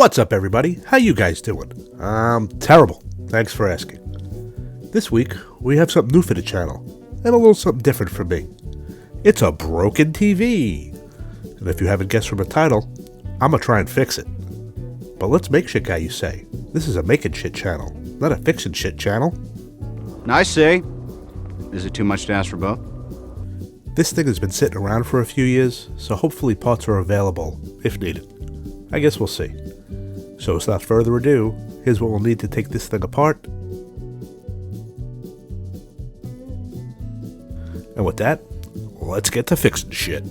What's up, everybody? How you guys doing? I'm terrible. Thanks for asking. This week, we have something new for the channel, and a little something different for me. It's a broken TV. And if you haven't guessed from the title, I'm gonna try and fix it. But let's make shit, guy, you say. This is a making shit channel, not a fixing shit channel. I see. Is it too much to ask for both? This thing has been sitting around for a few years, so hopefully parts are available, if needed. I guess we'll see. So without further ado, here's what we'll need to take this thing apart. And with that, let's get to fixing shit.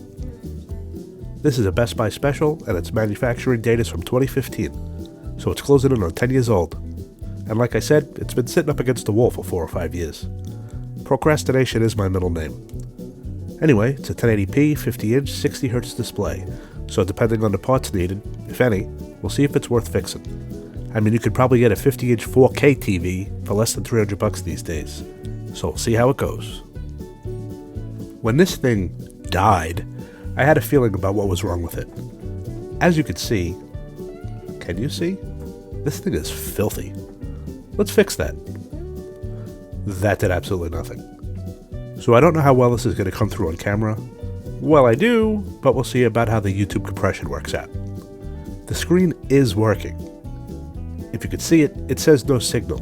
This is a Best Buy special, and its manufacturing date is from 2015, so it's closing in on 10 years old. And like I said, it's been sitting up against the wall for 4 or 5 years. Procrastination is my middle name. Anyway, it's a 1080p, 50-inch, 60Hz display, so depending on the parts needed, if any, we'll see if it's worth fixing. I mean, you could probably get a 50-inch 4K TV for less than $300 these days, so we'll see how it goes. When this thing died, I had a feeling about what was wrong with it. As you can see, this thing is filthy. Let's fix that. That did absolutely nothing. So I don't know how well this is going to come through on camera. Well, I do, but we'll see about how the YouTube compression works out. The screen is working. If you can see it, it says no signal.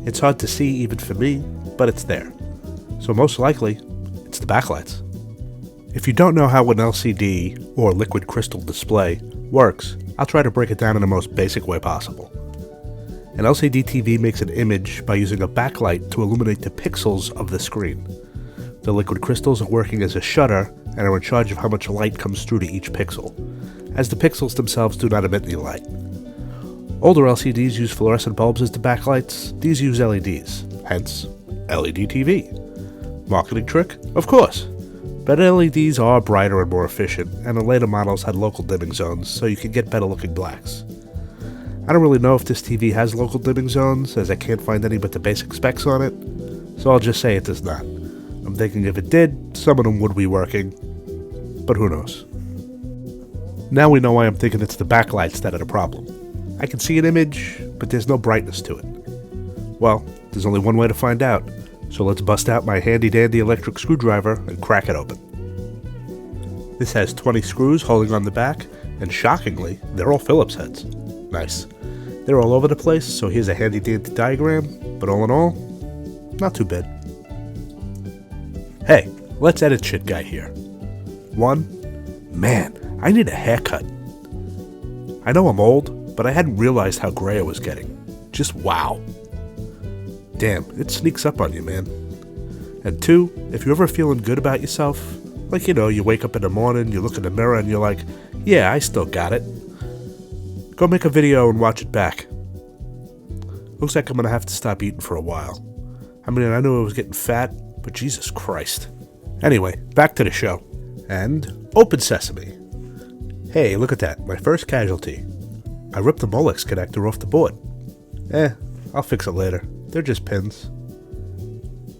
It's hard to see even for me, but it's there. So most likely, it's the backlights. If you don't know how an LCD, or liquid crystal display, works, I'll try to break it down in the most basic way possible. An LCD TV makes an image by using a backlight to illuminate the pixels of the screen. The liquid crystals are working as a shutter and are in charge of how much light comes through to each pixel, as the pixels themselves do not emit any light. Older LCDs use fluorescent bulbs as the backlights, these use LEDs, hence LED TV. Marketing trick? Of course. But LEDs are brighter and more efficient, and the later models had local dimming zones, so you can get better looking blacks. I don't really know if this TV has local dimming zones, as I can't find any but the basic specs on it, so I'll just say it does not. I'm thinking if it did, some of them would be working, but who knows. Now we know why I'm thinking it's the backlights that are the problem. I can see an image, but there's no brightness to it. Well, there's only one way to find out, so let's bust out my handy-dandy electric screwdriver and crack it open. This has 20 screws holding on the back, and shockingly, they're all Phillips heads. Nice. They're all over the place, so here's a handy-dandy diagram, but all in all, not too bad. Hey, let's edit shit, guy here. 1. Man, I need a haircut. I know I'm old, but I hadn't realized how gray I was getting. Just wow. Damn, it sneaks up on you, man. And 2, if you're ever feeling good about yourself, like, you wake up in the morning, you look in the mirror, and you're like, yeah, I still got it. Go make a video and watch it back. Looks like I'm gonna have to stop eating for a while. I mean, I knew I was getting fat, but Jesus Christ. Anyway, back to the show. And open sesame. Hey, look at that, my first casualty. I ripped the Molex connector off the board. I'll fix it later. They're just pins.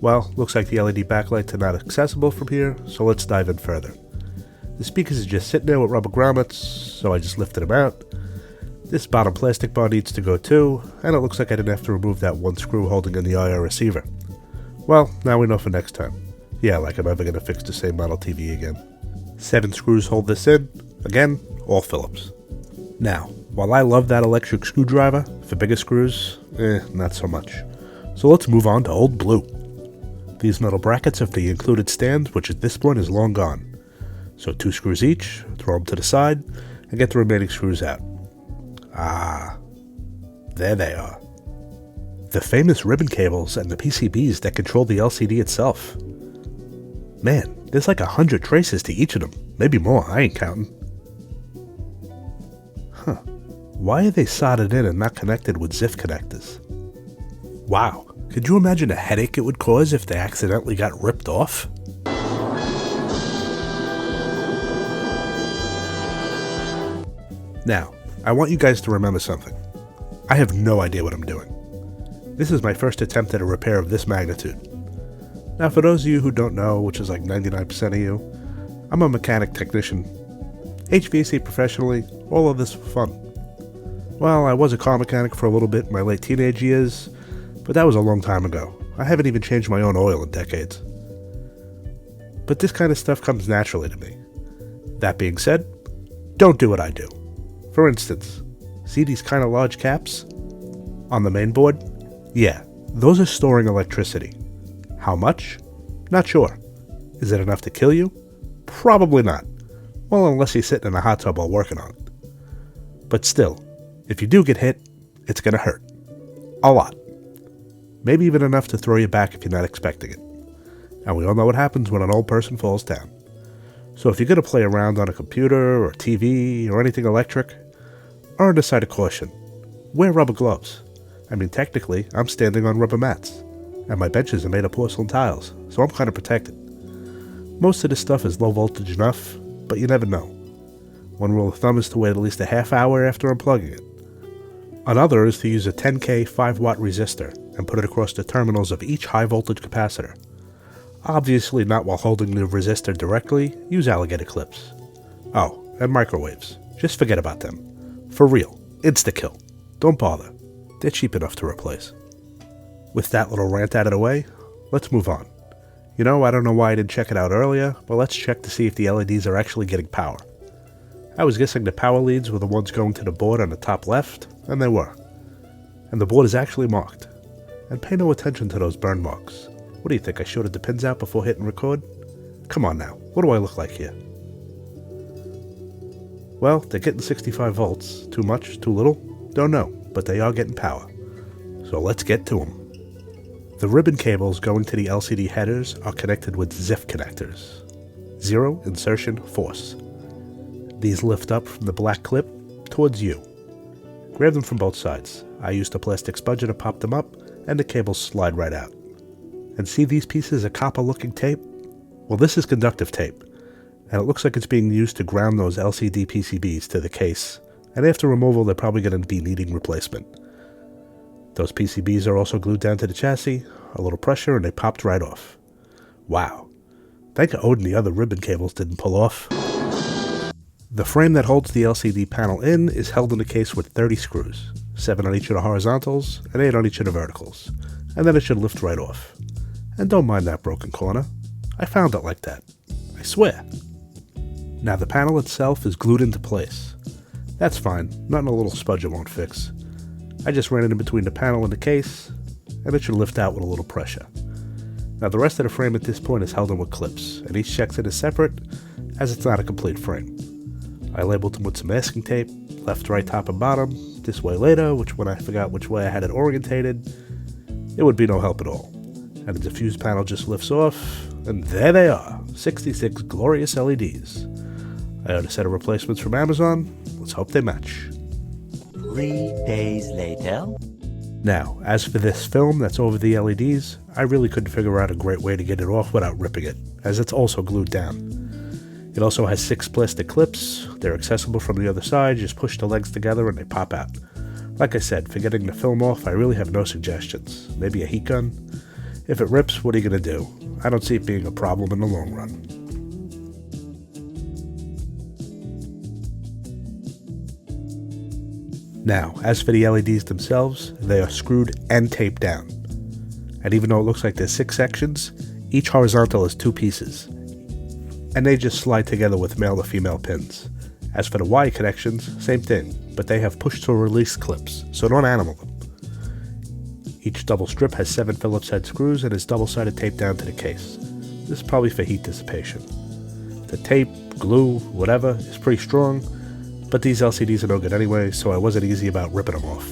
Well, looks like the LED backlights are not accessible from here, so let's dive in further. The speakers are just sitting there with rubber grommets, so I just lifted them out. This bottom plastic bar needs to go too, and it looks like I didn't have to remove that one screw holding in the IR receiver. Well, now we know for next time. Yeah, like I'm never going to fix the same model TV again. 7 screws hold this in. Again, all Phillips. Now, while I love that electric screwdriver, for bigger screws, not so much. So let's move on to old blue. These metal brackets have the included stand, which at this point is long gone. So 2 screws each, throw them to the side, and get the remaining screws out. Ah, there they are. The famous ribbon cables and the PCBs that control the LCD itself. Man, there's like 100 traces to each of them, maybe more, I ain't counting. Huh, why are they soldered in and not connected with ZIF connectors? Wow, could you imagine a headache it would cause if they accidentally got ripped off? Now, I want you guys to remember something. I have no idea what I'm doing. This is my first attempt at a repair of this magnitude. Now, for those of you who don't know, which is like 99% of you, I'm a mechanic technician HVAC professionally, all of this for fun. Well, I was a car mechanic for a little bit in my late teenage years, but that was a long time ago. I haven't even changed my own oil in decades. But this kind of stuff comes naturally to me. That being said, don't do what I do. For instance, see these kind of large caps on the main board? Yeah, those are storing electricity. How much? Not sure. Is it enough to kill you? Probably not. Well, unless you're sitting in a hot tub while working on it. But still, if you do get hit, it's gonna hurt. A lot. Maybe even enough to throw you back if you're not expecting it. And we all know what happens when an old person falls down. So if you're gonna play around on a computer or TV or anything electric, err on the side of caution. Wear rubber gloves. I mean, technically, I'm standing on rubber mats. And my benches are made of porcelain tiles, so I'm kind of protected. Most of this stuff is low voltage enough, but you never know. One rule of thumb is to wait at least a half hour after unplugging it. Another is to use a 10K 5-watt resistor and put it across the terminals of each high-voltage capacitor. Obviously not while holding the resistor directly, use alligator clips. Oh, and microwaves. Just forget about them. For real, insta-kill. Don't bother. They're cheap enough to replace. With that little rant out of the way, let's move on. You know, I don't know why I didn't check it out earlier, but let's check to see if the LEDs are actually getting power. I was guessing the power leads were the ones going to the board on the top left, and they were. And the board is actually marked. And pay no attention to those burn marks. What do you think, I shorted the pins out before hitting record? Come on now, what do I look like here? Well, they're getting 65 volts. Too much, too little? Don't know, but they are getting power. So let's get to them. The ribbon cables going to the LCD headers are connected with ZIF connectors. Zero insertion force. These lift up from the black clip towards you. Grab them from both sides. I used a plastic spudger to pop them up, and the cables slide right out. And see these pieces of copper-looking tape? Well, this is conductive tape, and it looks like it's being used to ground those LCD PCBs to the case, and after removal they're probably going to be needing replacement. Those PCBs are also glued down to the chassis, a little pressure, and they popped right off. Wow. Thank Odin the other ribbon cables didn't pull off. The frame that holds the LCD panel in is held in the case with 30 screws, 7 on each of the horizontals and 8 on each of the verticals, and then it should lift right off. And don't mind that broken corner. I found it like that. I swear. Now the panel itself is glued into place. That's fine, nothing a little spudger won't fix. I just ran it in between the panel and the case, and it should lift out with a little pressure. Now the rest of the frame at this point is held in with clips, and each section is separate, as it's not a complete frame. I labeled them with some masking tape, left, right, top, and bottom, this way later, which when I forgot which way I had it orientated, it would be no help at all. And the diffuse panel just lifts off, and there they are, 66 glorious LEDs. I ordered a set of replacements from Amazon, let's hope they match. 3 days later. Now, as for this film that's over the LEDs, I really couldn't figure out a great way to get it off without ripping it, as it's also glued down. It also has 6 plastic clips, they're accessible from the other side, just push the legs together and they pop out. Like I said, for getting the film off, I really have no suggestions. Maybe a heat gun? If it rips, what are you going to do? I don't see it being a problem in the long run. Now, as for the LEDs themselves, they are screwed and taped down. And even though it looks like there's 6 sections, each horizontal is 2 pieces. And they just slide together with male to female pins. As for the Y connections, same thing, but they have push-to-release clips, so don't animal them. Each double strip has 7 Phillips head screws and is double-sided taped down to the case. This is probably for heat dissipation. The tape, glue, whatever, is pretty strong, but these LCDs are no good anyway, so I wasn't easy about ripping them off.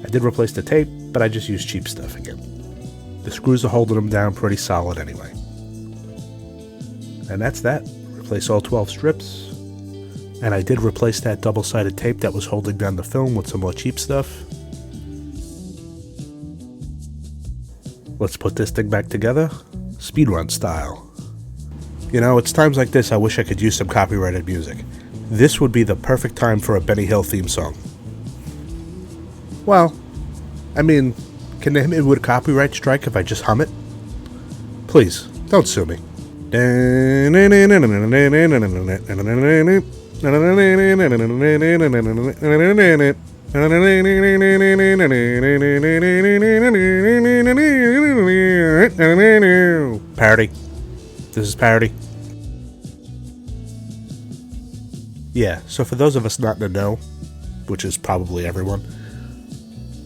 I did replace the tape, but I just used cheap stuff again. The screws are holding them down pretty solid anyway. And that's that. Replace all 12 strips. And I did replace that double-sided tape that was holding down the film with some more cheap stuff. Let's put this thing back together, speedrun style. You know, it's times like this I wish I could use some copyrighted music. This would be the perfect time for a Benny Hill theme song. Well, I mean, can they hit me with a copyright strike if I just hum it? Please, don't sue me. Parody. This is parody. Yeah, so for those of us not in the know, which is probably everyone,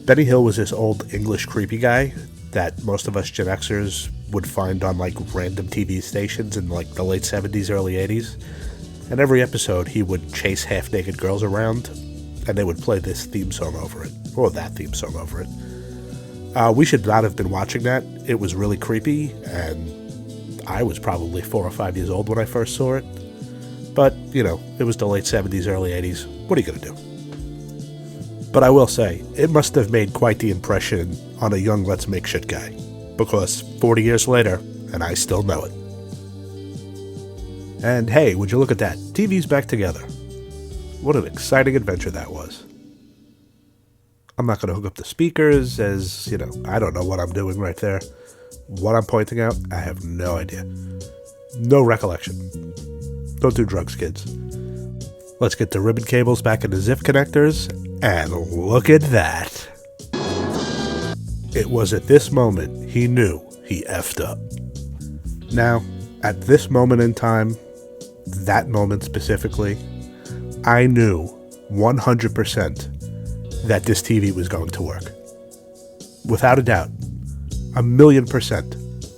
Benny Hill was this old English creepy guy that most of us Gen Xers would find on like random TV stations in like the late 70s, early 80s. And every episode he would chase half-naked girls around and they would play this theme song over it, or that theme song over it. We should not have been watching that. It was really creepy, and I was probably 4 or 5 years old when I first saw it. But, you know, it was the late 70s, early 80s. What are you going to do? But I will say, it must have made quite the impression on a young let's make shit guy. Because 40 years later, and I still know it. And hey, would you look at that? TV's back together. What an exciting adventure that was. I'm not going to hook up the speakers as, you know, I don't know what I'm doing right there. What I'm pointing out, I have no idea. No recollection. Don't do drugs, kids. Let's get the ribbon cables back into ZIF connectors, and look at that. It was at this moment he knew he effed up. Now, at this moment in time, that moment specifically, I knew 100% that this TV was going to work. Without a doubt, 1,000,000%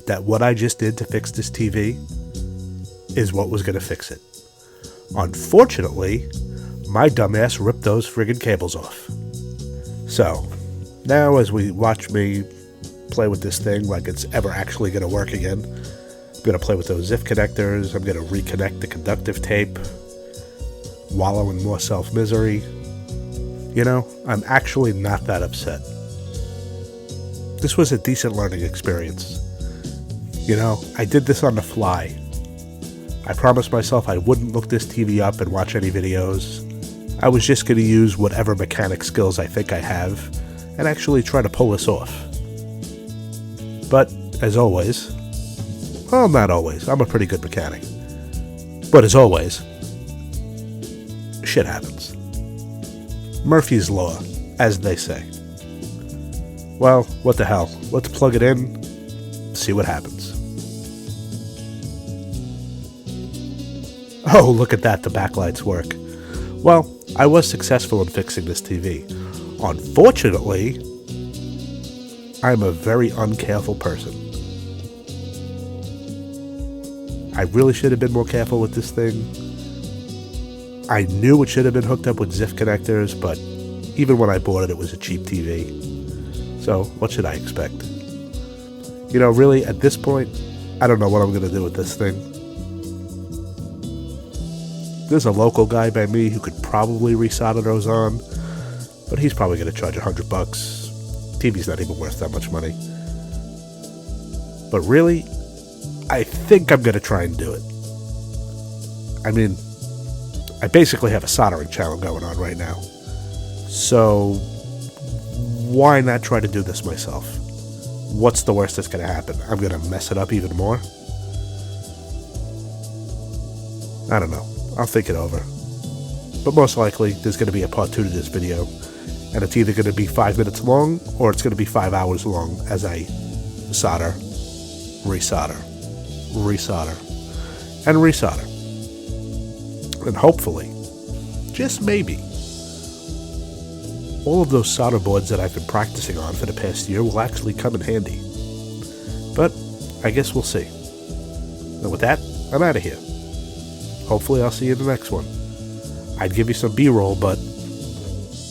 that what I just did to fix this TV is what was going to fix it. Unfortunately, my dumbass ripped those friggin' cables off. So, now as we watch me play with this thing like it's ever actually going to work again, I'm going to play with those ZIF connectors, I'm going to reconnect the conductive tape, wallow in more self-misery. You know, I'm actually not that upset. This was a decent learning experience. You know, I did this on the fly. I promised myself I wouldn't look this TV up and watch any videos. I was just going to use whatever mechanic skills I think I have and actually try to pull this off. But, as always, well, not always, I'm a pretty good mechanic. But as always, shit happens. Murphy's Law, as they say. Well, what the hell, let's plug it in, see what happens. Oh, look at that, the backlights work. Well, I was successful in fixing this TV. Unfortunately, I'm a very uncareful person. I really should have been more careful with this thing. I knew it should have been hooked up with ZIF connectors, but even when I bought it, it was a cheap TV. So, what should I expect? You know, really, at this point, I don't know what I'm going to do with this thing. There's a local guy by me who could probably resolder those on, but he's probably going to charge $100. TV's not even worth that much money. But really, I think I'm going to try and do it. I mean, I basically have a soldering channel going on right now. So, why not try to do this myself? What's the worst that's going to happen? I'm going to mess it up even more? I don't know. I'll think it over. But most likely, there's going to be a part 2 to this video. And it's either going to be 5 minutes long, or it's going to be 5 hours long as I solder, resolder, resolder, and resolder. And hopefully, just maybe, all of those solder boards that I've been practicing on for the past year will actually come in handy. But I guess we'll see. And with that, I'm out of here. Hopefully I'll see you in the next one. I'd give you some B-roll, but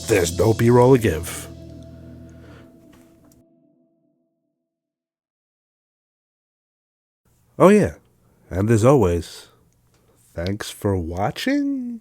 there's no B-roll to give. Oh yeah, and as always, thanks for watching.